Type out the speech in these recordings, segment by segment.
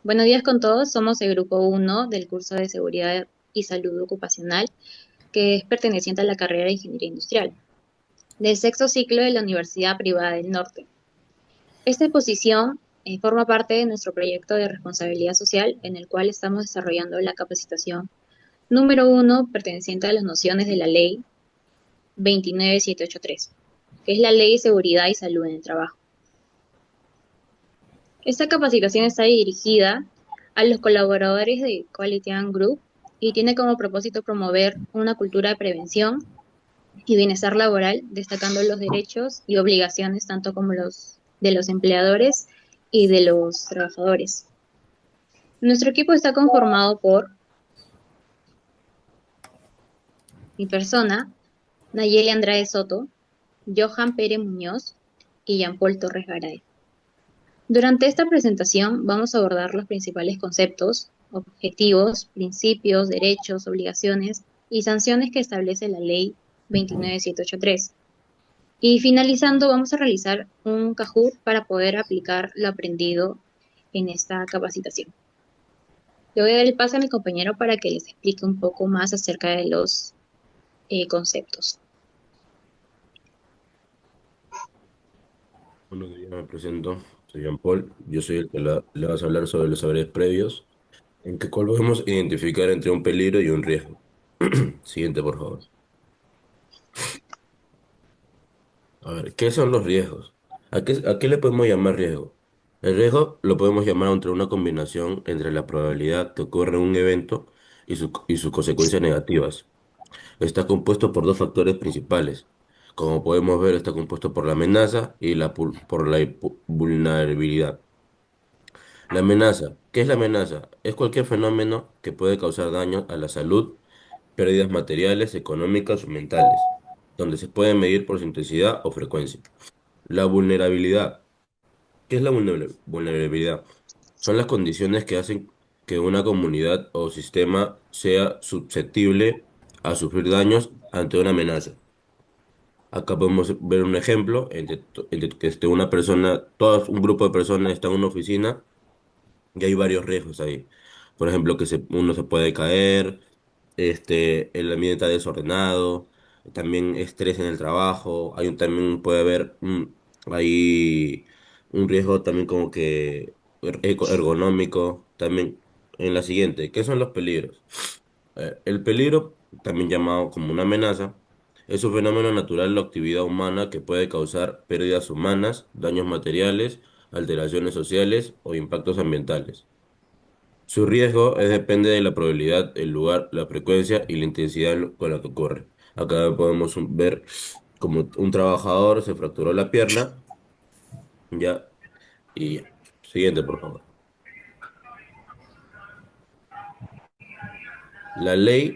Buenos días con todos, somos el grupo 1 del curso de Seguridad y Salud Ocupacional, que es perteneciente a la carrera de Ingeniería Industrial, del sexto ciclo de la Universidad Privada del Norte. Esta exposición forma parte de nuestro proyecto de responsabilidad social, en el cual estamos desarrollando la capacitación número 1 perteneciente a las nociones de la Ley 29783, que es la Ley de Seguridad y Salud en el Trabajo. Esta capacitación está dirigida a los colaboradores de Quality and Group y tiene como propósito promover una cultura de prevención y bienestar laboral, destacando los derechos y obligaciones tanto como los de los empleadores y de los trabajadores. Nuestro equipo está conformado por mi persona, Nayeli Andrade Soto, Johan Pérez Muñoz y Jean Paul Torres Garay. Durante esta presentación vamos a abordar los principales conceptos, objetivos, principios, derechos, obligaciones y sanciones que establece la Ley 29783. Y finalizando, vamos a realizar un Kahoot para poder aplicar lo aprendido en esta capacitación. Le voy a dar el paso a mi compañero para que les explique un poco más acerca de los conceptos. Buenos días, me presento. Soy Jean Paul. Yo soy el que le vas a hablar sobre los saberes previos, en que cual podemos identificar entre un peligro y un riesgo. Siguiente, por favor. A ver, ¿qué son los riesgos? ¿A qué le podemos llamar riesgo? El riesgo lo podemos llamar entre una combinación entre la probabilidad que ocurra un evento y sus consecuencias negativas. Está compuesto por dos factores principales. Como podemos ver, está compuesto por la amenaza y por la vulnerabilidad. La amenaza. ¿Qué es la amenaza? Es cualquier fenómeno que puede causar daño a la salud, pérdidas materiales, económicas o mentales, donde se puede medir por su intensidad o frecuencia. La vulnerabilidad. ¿Qué es la vulnerabilidad? Son las condiciones que hacen que una comunidad o sistema sea susceptible a sufrir daños ante una amenaza. Acá podemos ver un ejemplo entre que una persona, todo un grupo de personas está en una oficina y hay varios riesgos ahí. Por ejemplo, uno se puede caer, el ambiente está desordenado, también estrés en el trabajo, también puede haber hay un riesgo también como que ergonómico. También en la siguiente, ¿qué son los peligros? El peligro, también llamado como una amenaza, es un fenómeno natural o actividad humana que puede causar pérdidas humanas, daños materiales, alteraciones sociales o impactos ambientales. Su riesgo depende de la probabilidad, el lugar, la frecuencia y la intensidad con la que ocurre. Acá podemos ver como un trabajador se fracturó la pierna, ya, y ya. Siguiente, por favor. La ley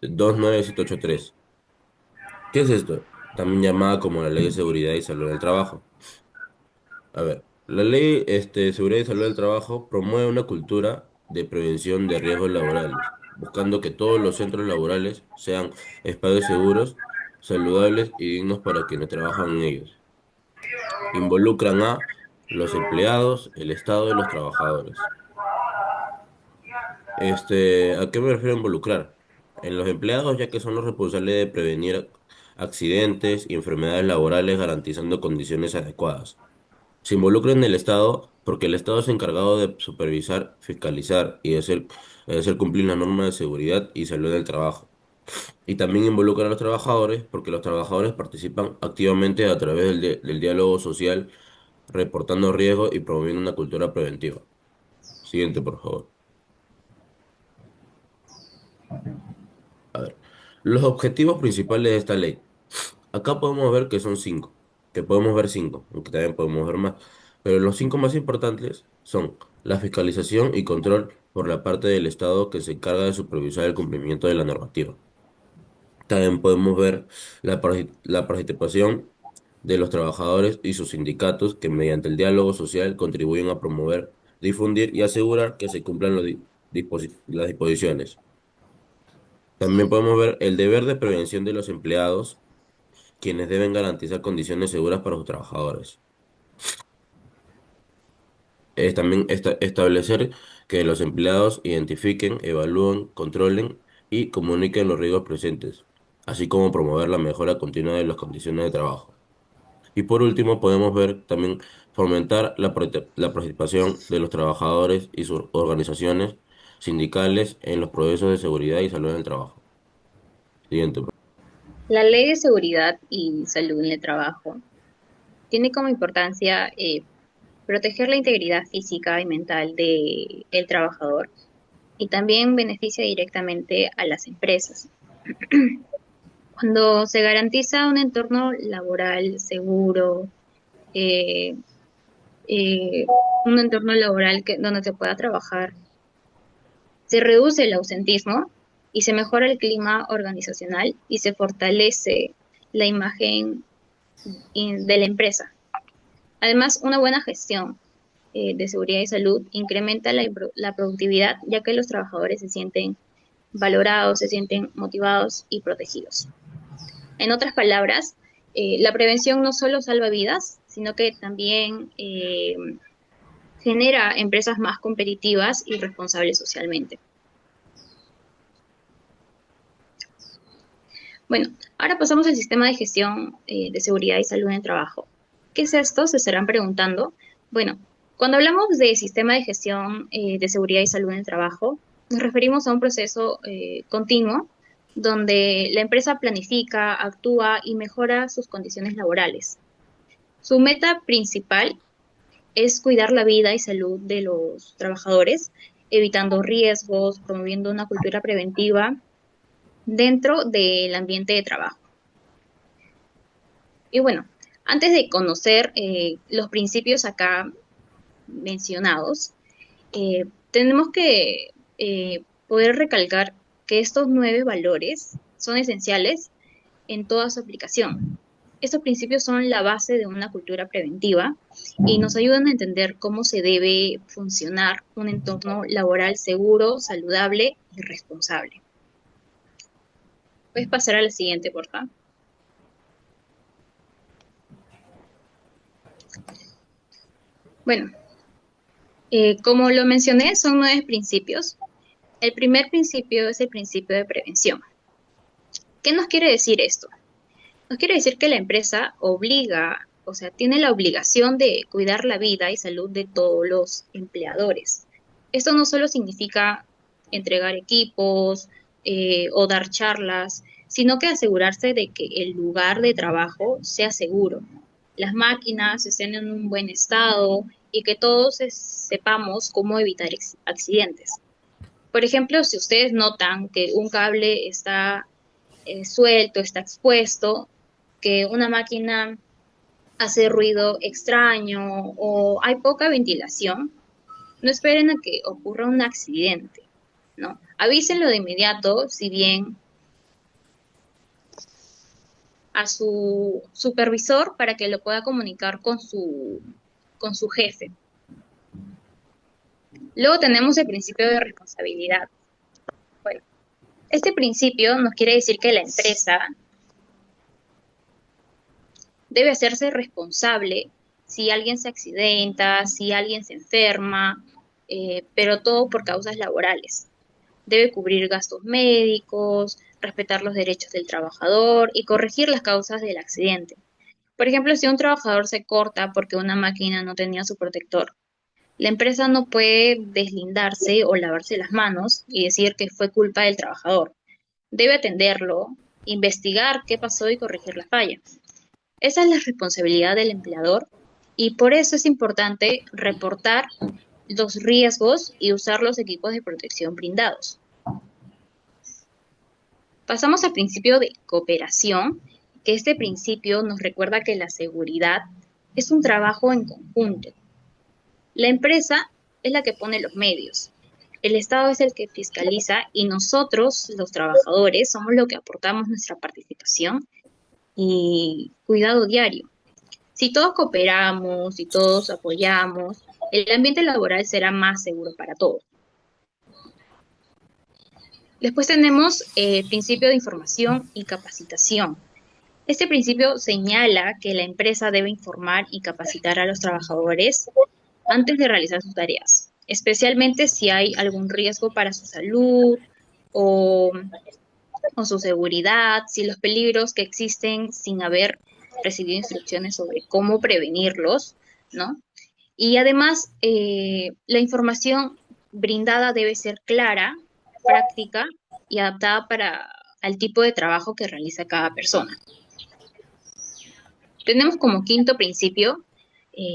29783. ¿Qué es esto? También llamada como la Ley de Seguridad y Salud del Trabajo. A ver, la Ley de Seguridad y Salud del Trabajo promueve una cultura de prevención de riesgos laborales, buscando que todos los centros laborales sean espacios seguros, saludables y dignos para quienes trabajan en ellos. Involucran a los empleados, el Estado y los trabajadores. ¿A qué me refiero a involucrar? En los empleados, ya que son los responsables de prevenir accidentes y enfermedades laborales, garantizando condiciones adecuadas. Se involucra en el Estado porque el Estado es encargado de supervisar, fiscalizar y hacer cumplir las normas de seguridad y salud del trabajo. Y también involucra a los trabajadores porque los trabajadores participan activamente a través del diálogo social, reportando riesgos y promoviendo una cultura preventiva. Siguiente, por favor. A ver, los objetivos principales de esta ley. Acá podemos ver que son cinco, que podemos ver cinco, aunque también podemos ver más. Pero los cinco más importantes son la fiscalización y control por la parte del Estado que se encarga de supervisar el cumplimiento de la normativa. También podemos ver la participación de los trabajadores y sus sindicatos que mediante el diálogo social contribuyen a promover, difundir y asegurar que se cumplan las disposiciones. También podemos ver el deber de prevención de los empleados, quienes deben garantizar condiciones seguras para sus trabajadores. Es también establecer que los empleados identifiquen, evalúen, controlen y comuniquen los riesgos presentes, así como promover la mejora continua de las condiciones de trabajo. Y por último, podemos ver también fomentar la participación de los trabajadores y sus organizaciones sindicales en los procesos de seguridad y salud en el trabajo. Siguiente. La Ley de Seguridad y Salud en el Trabajo tiene como importancia proteger la integridad física y mental del trabajador y también beneficia directamente a las empresas. Cuando se garantiza un entorno laboral seguro, eh, un entorno laboral donde se pueda trabajar, se reduce el ausentismo y se mejora el clima organizacional y se fortalece la imagen de la empresa. Además, una buena gestión de seguridad y salud incrementa la productividad, ya que los trabajadores se sienten valorados, se sienten motivados y protegidos. En otras palabras, la prevención no solo salva vidas, sino que también genera empresas más competitivas y responsables socialmente. Bueno, ahora pasamos al sistema de gestión de seguridad y salud en el trabajo. ¿Qué es esto? Se estarán preguntando. Bueno, cuando hablamos de sistema de gestión de seguridad y salud en el trabajo, nos referimos a un proceso continuo donde la empresa planifica, actúa y mejora sus condiciones laborales. Su meta principal es cuidar la vida y salud de los trabajadores, evitando riesgos, promoviendo una cultura preventiva dentro del ambiente de trabajo. Y bueno, antes de conocer los principios acá mencionados, tenemos que poder recalcar que estos 9 valores son esenciales en toda su aplicación. Estos principios son la base de una cultura preventiva y nos ayudan a entender cómo se debe funcionar un entorno laboral seguro, saludable y responsable. Puedes pasar a la siguiente, por favor. Bueno, como lo mencioné, son 9 principios. El primer principio es el principio de prevención. ¿Qué nos quiere decir esto? Nos quiere decir que la empresa obliga, o sea, tiene la obligación de cuidar la vida y salud de todos los empleadores. Esto no solo significa entregar equipos o dar charlas, sino que asegurarse de que el lugar de trabajo sea seguro, las máquinas estén en un buen estado y que todos sepamos cómo evitar accidentes. Por ejemplo, si ustedes notan que un cable está suelto, está expuesto, que una máquina hace ruido extraño o hay poca ventilación, no esperen a que ocurra un accidente, ¿no? Avísenlo de inmediato, si bien a su supervisor para que lo pueda comunicar con su jefe. Luego tenemos el principio de responsabilidad. Bueno, este principio nos quiere decir que la empresa debe hacerse responsable si alguien se accidenta, si alguien se enferma, pero todo por causas laborales. Debe cubrir gastos médicos, respetar los derechos del trabajador y corregir las causas del accidente. Por ejemplo, si un trabajador se corta porque una máquina no tenía su protector, la empresa no puede deslindarse o lavarse las manos y decir que fue culpa del trabajador. Debe atenderlo, investigar qué pasó y corregir la falla. Esa es la responsabilidad del empleador y por eso es importante reportar los riesgos y usar los equipos de protección brindados. Pasamos al principio de cooperación, que este principio nos recuerda que la seguridad es un trabajo en conjunto. La empresa es la que pone los medios, el Estado es el que fiscaliza y nosotros, los trabajadores, somos los que aportamos nuestra participación y cuidado diario. Si todos cooperamos, si todos apoyamos, el ambiente laboral será más seguro para todos. Después tenemos el principio de información y capacitación. Este principio señala que la empresa debe informar y capacitar a los trabajadores antes de realizar sus tareas, especialmente si hay algún riesgo para su salud o, o su seguridad, si los peligros que existen sin haber recibido instrucciones sobre cómo prevenirlos, ¿no? Y además, la información brindada debe ser clara, práctica y adaptada para al tipo de trabajo que realiza cada persona. Tenemos como quinto principio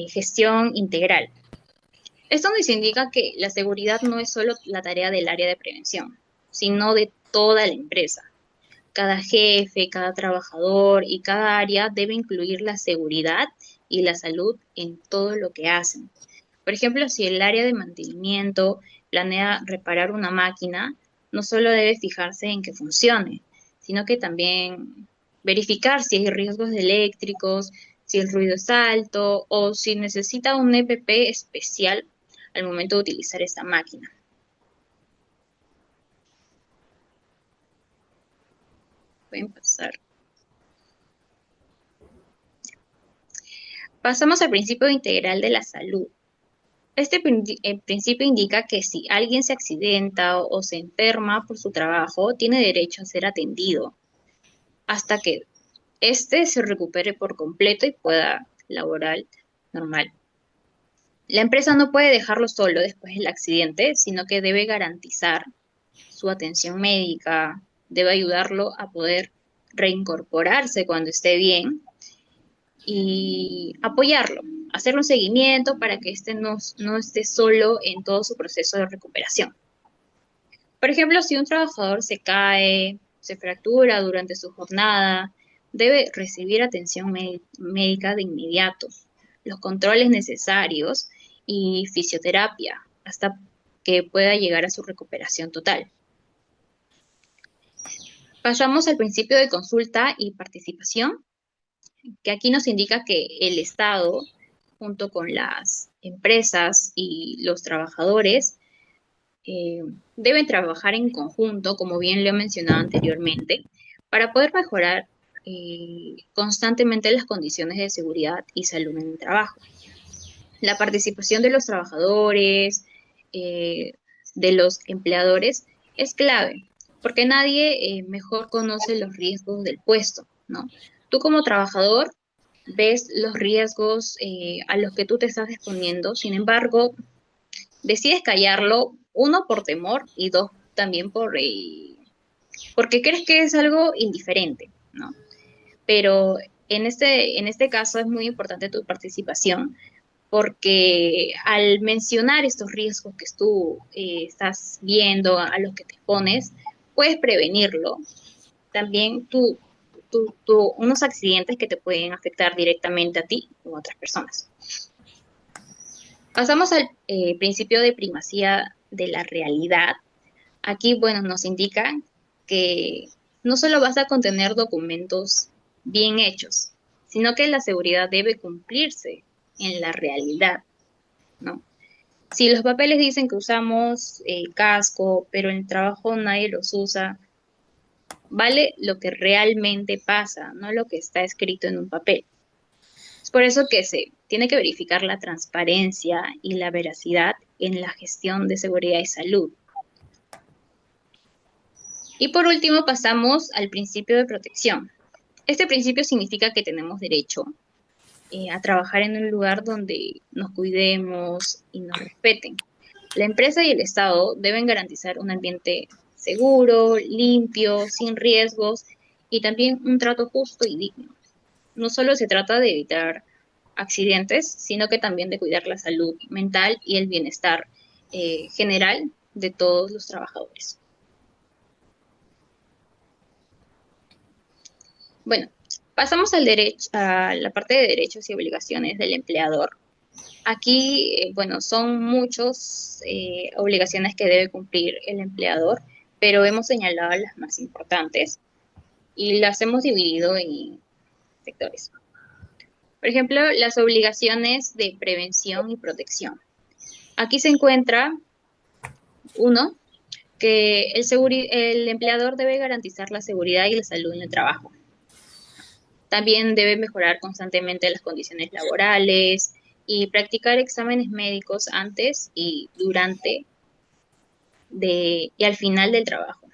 gestión integral. Esto nos indica que la seguridad no es solo la tarea del área de prevención, sino de toda la empresa. Cada jefe, cada trabajador y cada área debe incluir la seguridad y la salud en todo lo que hacen. Por ejemplo, si el área de mantenimiento planea reparar una máquina, no solo debe fijarse en que funcione, sino que también verificar si hay riesgos eléctricos, si el ruido es alto o si necesita un EPP especial al momento de utilizar esta máquina. Pueden pasar. Pasamos al principio integral de la salud. Este principio indica que si alguien se accidenta o se enferma por su trabajo, tiene derecho a ser atendido hasta que éste se recupere por completo y pueda laborar normal. La empresa no puede dejarlo solo después del accidente, sino que debe garantizar su atención médica, debe ayudarlo a poder reincorporarse cuando esté bien y apoyarlo, hacer un seguimiento para que éste no esté solo en todo su proceso de recuperación. Por ejemplo, si un trabajador se cae, se fractura durante su jornada, debe recibir atención médica de inmediato, los controles necesarios y fisioterapia hasta que pueda llegar a su recuperación total. Pasamos al principio de consulta y participación, que aquí nos indica que el Estado, junto con las empresas y los trabajadores, deben trabajar en conjunto, como bien lo he mencionado anteriormente, para poder mejorar constantemente las condiciones de seguridad y salud en el trabajo. La participación de los trabajadores, eh, de los empleadores, es clave, porque nadie mejor conoce los riesgos del puesto, ¿no? Tú como trabajador ves los riesgos a los que tú te estás exponiendo, sin embargo, decides callarlo, uno por temor y dos también porque crees que es algo indiferente, ¿no? Pero en este caso es muy importante tu participación porque al mencionar estos riesgos que tú estás viendo, a los que te expones, puedes prevenirlo. También unos accidentes que te pueden afectar directamente a ti o a otras personas. Pasamos al principio de primacía de la realidad. Aquí, bueno, nos indica que no solo vas a contener documentos bien hechos, sino que la seguridad debe cumplirse en la realidad, ¿no? Si los papeles dicen que usamos casco, pero en el trabajo nadie los usa, vale lo que realmente pasa, no lo que está escrito en un papel. Es por eso que se tiene que verificar la transparencia y la veracidad en la gestión de seguridad y salud. Y por último pasamos al principio de protección. Este principio significa que tenemos derecho a trabajar en un lugar donde nos cuidemos y nos respeten. La empresa y el Estado deben garantizar un ambiente seguro, limpio, sin riesgos y también un trato justo y digno. No solo se trata de evitar accidentes, sino que también de cuidar la salud mental y el bienestar general de todos los trabajadores. Bueno, pasamos a la parte de derechos y obligaciones del empleador. Aquí, bueno, son muchas obligaciones que debe cumplir el empleador, pero hemos señalado las más importantes y las hemos dividido en sectores. Por ejemplo, las obligaciones de prevención y protección. Aquí se encuentra, uno, que el empleador debe garantizar la seguridad y la salud en el trabajo. También debe mejorar constantemente las condiciones laborales y practicar exámenes médicos antes y durante y al final del trabajo.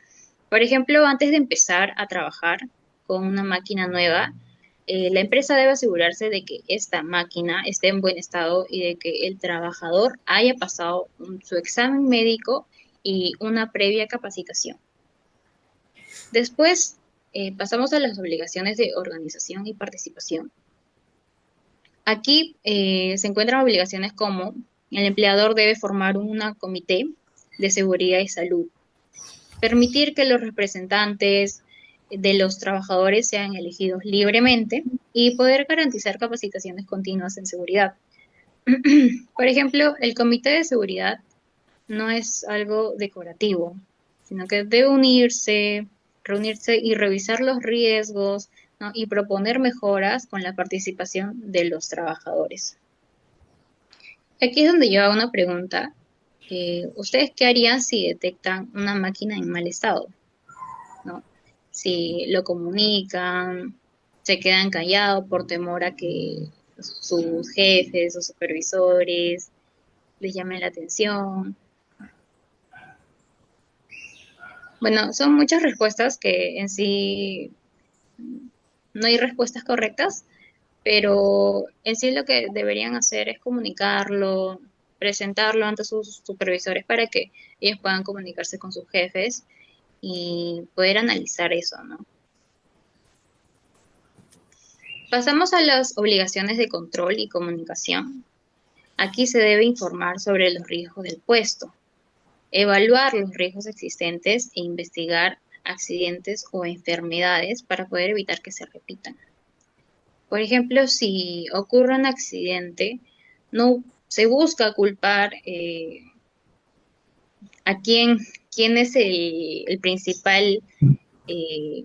Por ejemplo, antes de empezar a trabajar con una máquina nueva, la empresa debe asegurarse de que esta máquina esté en buen estado y de que el trabajador haya pasado su examen médico y una previa capacitación. Después, pasamos a las obligaciones de organización y participación. Aquí se encuentran obligaciones como el empleador debe formar un comité de seguridad y salud, permitir que los representantes de los trabajadores sean elegidos libremente y poder garantizar capacitaciones continuas en seguridad. Por ejemplo, el comité de seguridad no es algo decorativo, sino que debe reunirse y revisar los riesgos, ¿no? Y proponer mejoras con la participación de los trabajadores. Aquí es donde yo hago una pregunta. ¿Ustedes qué harían si detectan una máquina en mal estado? ¿No? Si lo comunican, se quedan callados por temor a que sus jefes o supervisores les llamen la atención. Bueno, son muchas respuestas que en sí no hay respuestas correctas, pero en sí lo que deberían hacer es comunicarlo, presentarlo ante sus supervisores para que ellos puedan comunicarse con sus jefes y poder analizar eso, ¿no? Pasamos a las obligaciones de control y comunicación. Aquí se debe informar sobre los riesgos del puesto, evaluar los riesgos existentes e investigar accidentes o enfermedades para poder evitar que se repitan. Por ejemplo, si ocurre un accidente, no se busca culpar a quién es el principal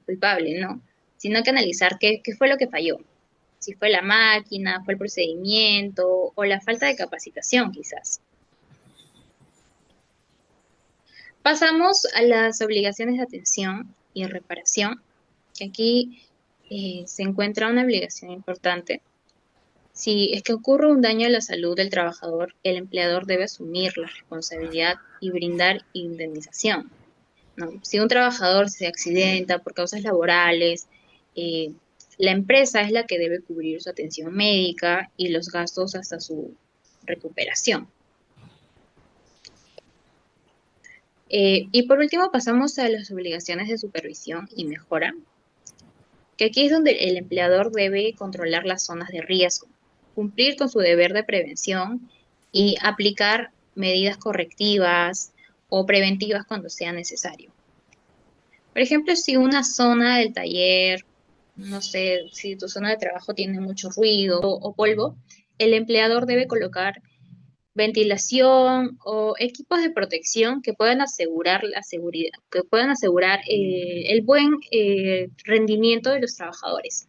culpable, ¿no? Sino que analizar qué fue lo que falló. Si fue la máquina, fue el procedimiento o la falta de capacitación, quizás. Pasamos a las obligaciones de atención y reparación, que aquí se encuentra una obligación importante. Si es que ocurre un daño a la salud del trabajador, el empleador debe asumir la responsabilidad y brindar indemnización, ¿no? Si un trabajador se accidenta por causas laborales, eh, la empresa es la que debe cubrir su atención médica y los gastos hasta su recuperación. Y por último pasamos a las obligaciones de supervisión y mejora, que aquí es donde el empleador debe controlar las zonas de riesgo, cumplir con su deber de prevención y aplicar medidas correctivas o preventivas cuando sea necesario. Por ejemplo, si una zona del taller, no sé, si tu zona de trabajo tiene mucho ruido o polvo, el empleador debe colocar ventilación o equipos de protección que puedan asegurar la seguridad, que puedan asegurar el buen rendimiento de los trabajadores.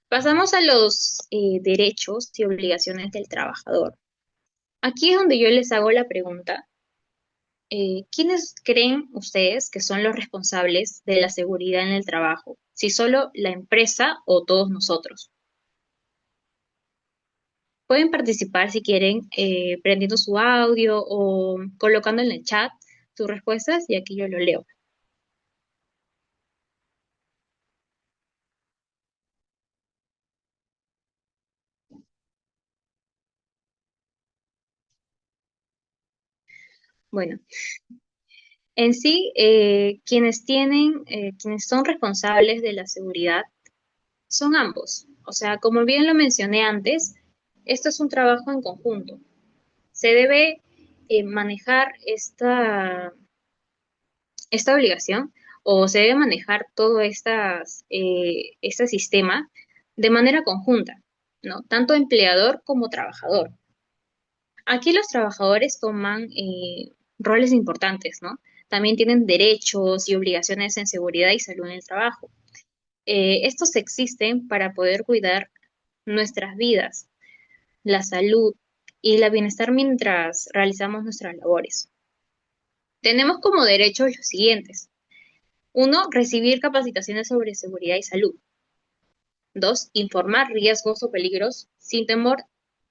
Pasamos a los derechos y obligaciones del trabajador. Aquí es donde yo les hago la pregunta, ¿quiénes creen ustedes que son los responsables de la seguridad en el trabajo? ¿Si solo la empresa o todos nosotros? Pueden participar si quieren, prendiendo su audio o colocando en el chat sus respuestas y aquí yo lo leo. Bueno, en sí, quienes son responsables de la seguridad son ambos. O sea, como bien lo mencioné antes, esto es un trabajo en conjunto. Se debe manejar esta obligación o se debe manejar todo este sistema de manera conjunta, ¿no? Tanto empleador como trabajador. Aquí los trabajadores toman roles importantes, ¿no? También tienen derechos y obligaciones en seguridad y salud en el trabajo. Estos existen para poder cuidar nuestras vidas, la salud y la bienestar mientras realizamos nuestras labores. Tenemos como derechos los siguientes. Uno, recibir capacitaciones sobre seguridad y salud. Dos, informar riesgos o peligros sin temor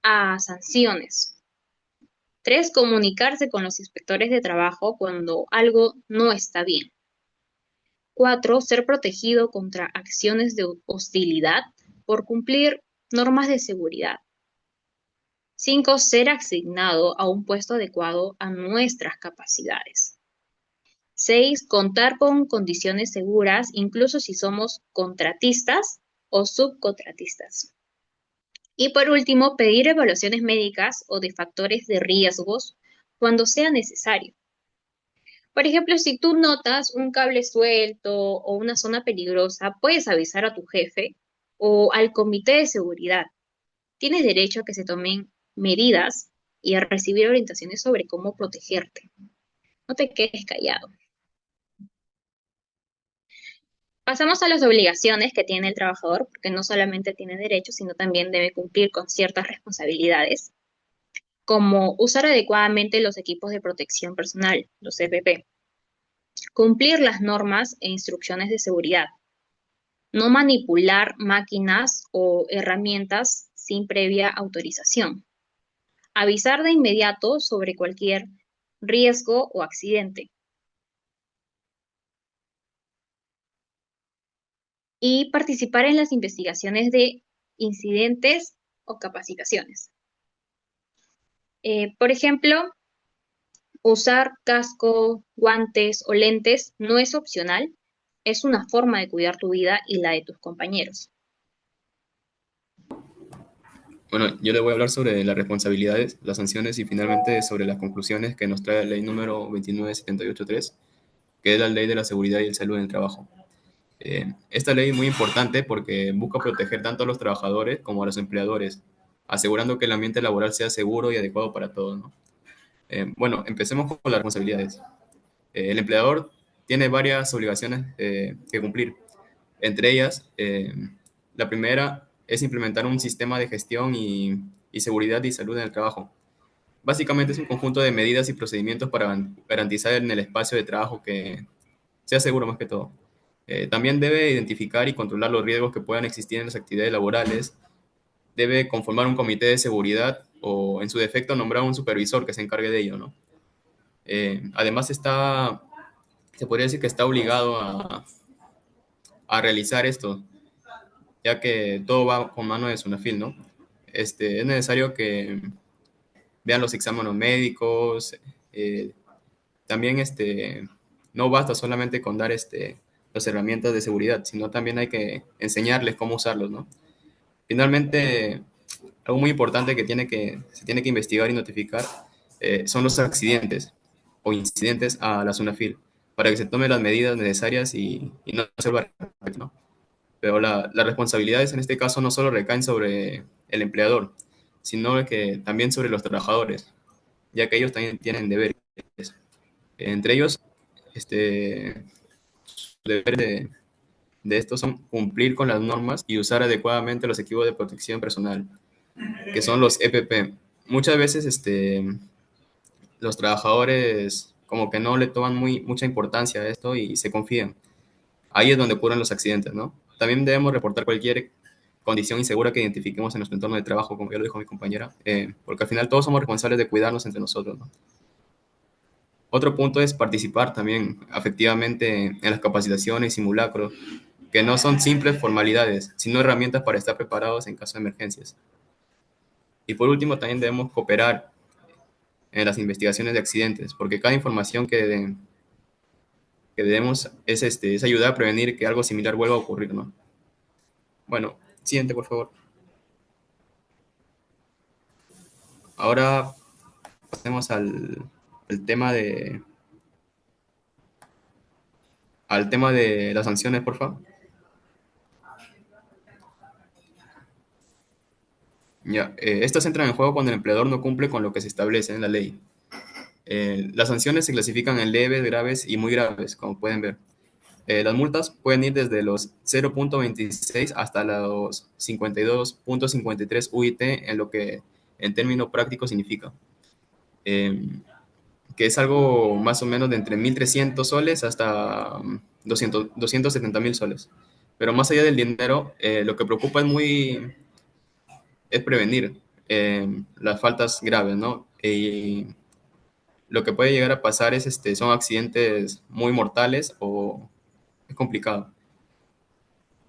a sanciones. Tres, comunicarse con los inspectores de trabajo cuando algo no está bien. Cuatro, ser protegido contra acciones de hostilidad por cumplir normas de seguridad. Cinco, ser asignado a un puesto adecuado a nuestras capacidades. Seis, contar con condiciones seguras, incluso si somos contratistas o subcontratistas. Y por último, pedir evaluaciones médicas o de factores de riesgos cuando sea necesario. Por ejemplo, si tú notas un cable suelto o una zona peligrosa, puedes avisar a tu jefe o al comité de seguridad. Tienes derecho a que se tomen medidas y a recibir orientaciones sobre cómo protegerte. No te quedes callado. Pasamos a las obligaciones que tiene el trabajador, porque no solamente tiene derechos, sino también debe cumplir con ciertas responsabilidades, como usar adecuadamente los equipos de protección personal, los EPP, cumplir las normas e instrucciones de seguridad, no manipular máquinas o herramientas sin previa autorización, avisar de inmediato sobre cualquier riesgo o accidente y participar en las investigaciones de incidentes o capacitaciones. Por ejemplo, usar casco, guantes o lentes no es opcional, es una forma de cuidar tu vida y la de tus compañeros. Bueno, yo le voy a hablar sobre las responsabilidades, las sanciones y finalmente sobre las conclusiones que nos trae la ley número 29783, que es la ley de la seguridad y el salud en el trabajo. Esta ley es muy importante porque busca proteger tanto a los trabajadores como a los empleadores, asegurando que el ambiente laboral sea seguro y adecuado para todos, ¿no? Bueno, empecemos con las responsabilidades. El empleador tiene varias obligaciones que cumplir. Entre ellas, la primera es implementar un sistema de gestión y seguridad y salud en el trabajo. Básicamente es un conjunto de medidas y procedimientos para garantizar en el espacio de trabajo que sea seguro más que todo. También debe identificar y controlar los riesgos que puedan existir en las actividades laborales. Debe conformar un comité de seguridad o, en su defecto, nombrar un supervisor que se encargue de ello, ¿no? Además, se podría decir que está obligado a realizar esto, ya que todo va con mano de Sunafil, ¿no? Es necesario que vean los exámenes médicos, eh, también no basta solamente con dar las herramientas de seguridad, sino también hay que enseñarles cómo usarlos, ¿no? Finalmente, algo muy importante se tiene que investigar y notificar son los accidentes o incidentes a la Sunafil para que se tomen las medidas necesarias y no se vuelva a repetir, ¿no? Pero las responsabilidades en este caso no solo recaen sobre el empleador, sino que también sobre los trabajadores, ya que ellos también tienen deberes. Entre ellos, este, deberes de estos son cumplir con las normas y usar adecuadamente los equipos de protección personal, que son los EPP. Muchas veces los trabajadores como que no le toman mucha importancia a esto y se confían. Ahí es donde ocurren los accidentes, ¿no? También debemos reportar cualquier condición insegura que identifiquemos en nuestro entorno de trabajo, como ya lo dijo mi compañera, porque al final todos somos responsables de cuidarnos entre nosotros, ¿no? Otro punto es participar también afectivamente en las capacitaciones y simulacros, que no son simples formalidades, sino herramientas para estar preparados en caso de emergencias. Y por último, también debemos cooperar en las investigaciones de accidentes, porque cada información que debemos es ayudar a prevenir que algo similar vuelva a ocurrir, ¿no? Bueno, siguiente, por favor. Ahora pasemos al tema al tema de las sanciones, por favor. Ya, estas entran en juego cuando el empleador no cumple con lo que se establece en la ley. Las sanciones se clasifican en leves, graves y muy graves, como pueden ver. Las multas pueden ir desde los 0.26 hasta los 52.53 UIT, en lo que en términos prácticos significa. Que es algo más o menos de entre 1.300 soles hasta 270.000 soles. Pero más allá del dinero, lo que preocupa es prevenir las faltas graves, ¿no? Y lo que puede llegar a pasar son accidentes muy mortales o es complicado.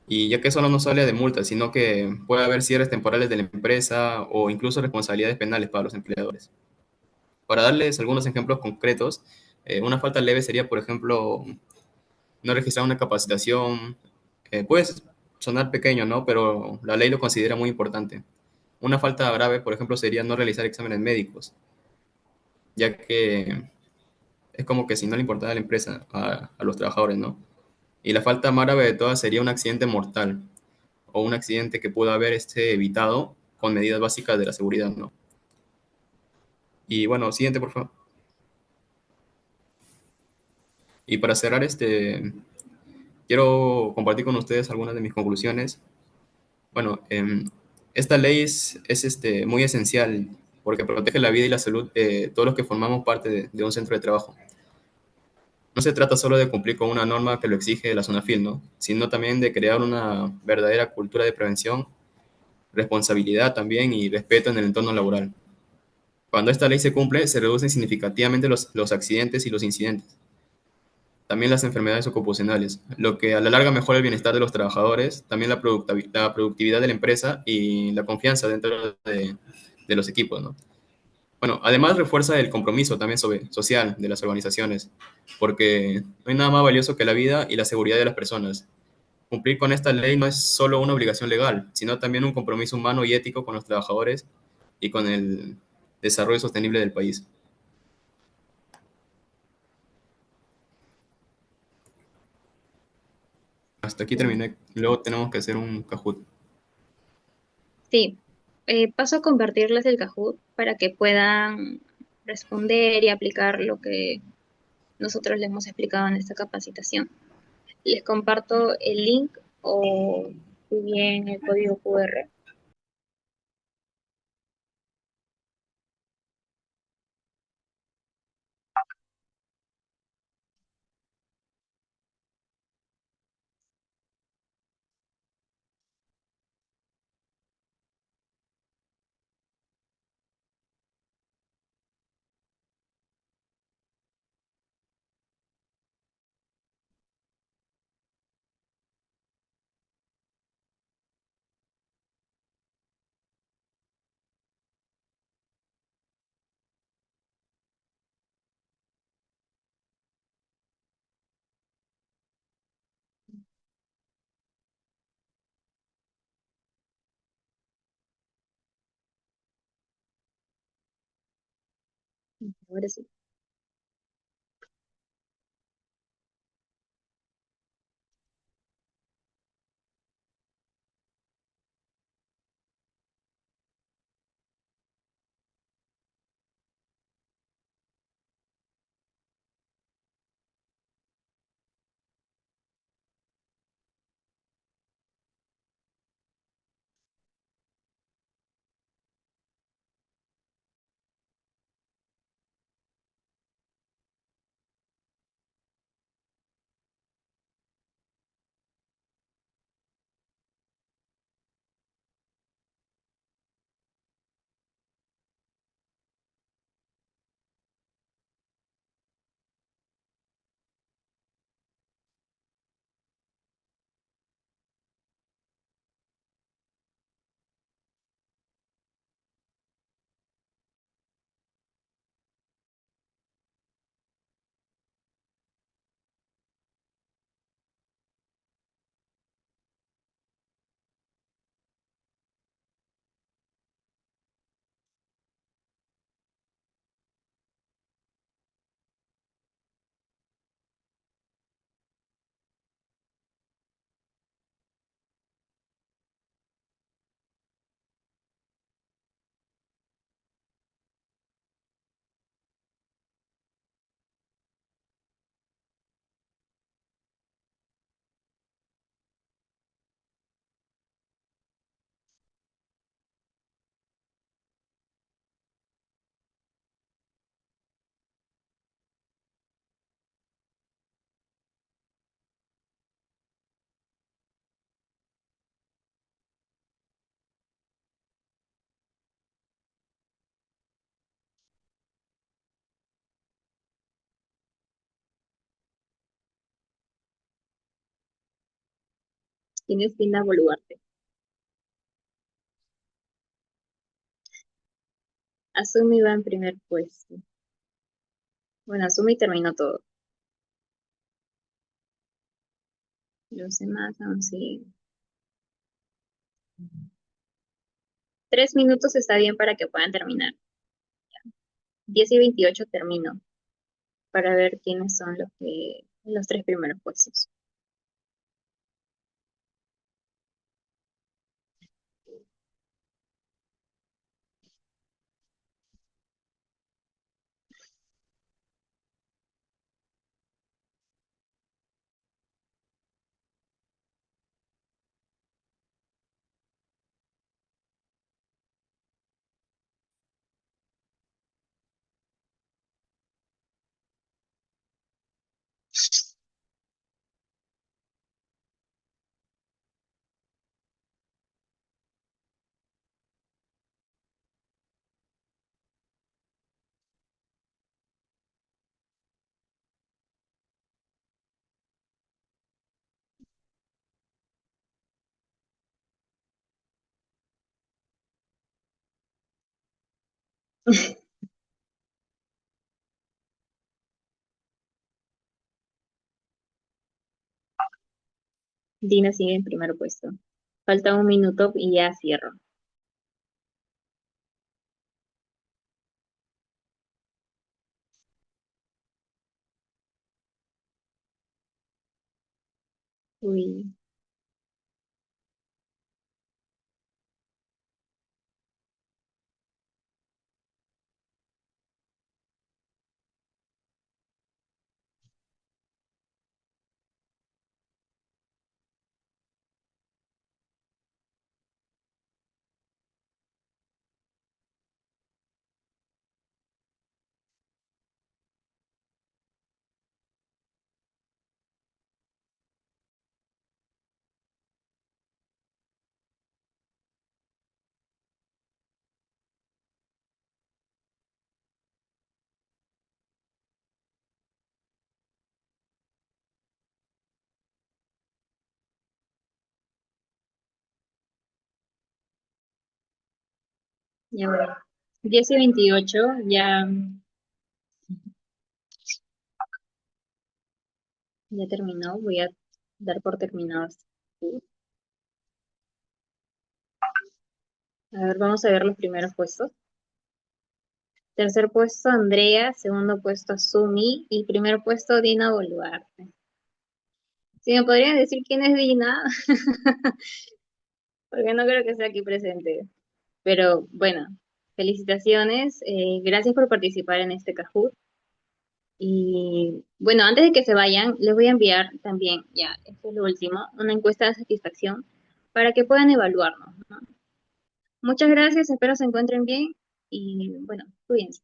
Y ya que eso no sale de multas, sino que puede haber cierres temporales de la empresa o incluso responsabilidades penales para los empleadores. Para darles algunos ejemplos concretos, una falta leve sería, por ejemplo, no registrar una capacitación. Puede sonar pequeño, ¿no? Pero la ley lo considera muy importante. Una falta grave, por ejemplo, sería no realizar exámenes médicos, ya que es como que si no le importara a la empresa, a los trabajadores, ¿no? Y la falta más grave de todas sería un accidente mortal o un accidente que pudo haber evitado con medidas básicas de la seguridad, ¿no? Y bueno, siguiente, por favor. Y para cerrar, quiero compartir con ustedes algunas de mis conclusiones. Bueno, esta ley es muy esencial porque protege la vida y la salud de todos los que formamos parte de un centro de trabajo. No se trata solo de cumplir con una norma que lo exige la zona FIL, ¿no? Sino también de crear una verdadera cultura de prevención, responsabilidad también y respeto en el entorno laboral. Cuando esta ley se cumple, se reducen significativamente los accidentes y los incidentes, también las enfermedades ocupacionales, lo que a la larga mejora el bienestar de los trabajadores, también la productividad de la empresa y la confianza dentro de los equipos, ¿no? Bueno, además refuerza el compromiso también social de las organizaciones, porque no hay nada más valioso que la vida y la seguridad de las personas. Cumplir con esta ley no es solo una obligación legal, sino también un compromiso humano y ético con los trabajadores y con el desarrollo sostenible del país. Hasta aquí Mm, terminé. Luego tenemos que hacer un Kahoot. sí, paso a compartirles el Kahoot para que puedan responder y aplicar lo que nosotros les hemos explicado en esta capacitación. Les comparto el link o bien el código QR. Ahora sí. Tienes Dina Boluarte. Asumi va en primer puesto. Bueno, Asumi terminó todo. Los demás aún siguen. 3 minutos está bien para que puedan terminar. 10:28 termino para ver quiénes son los tres primeros puestos. Dina sigue en primer puesto. Falta 1 minuto y ya cierro. Uy, ya voy. 10:28, ya terminó. Voy a dar por terminado. A ver, vamos a ver los primeros puestos. Tercer puesto, Andrea. Segundo puesto, Sumi. Y primer puesto, Dina Boluarte. Si me podrían decir quién es Dina, porque no creo que esté aquí presente. Pero bueno, felicitaciones. Gracias por participar en este Kahoot. Y bueno, antes de que se vayan, les voy a enviar también, ya, esto es lo último, una encuesta de satisfacción para que puedan evaluarnos, ¿no? Muchas gracias, espero se encuentren bien y bueno, cuídense.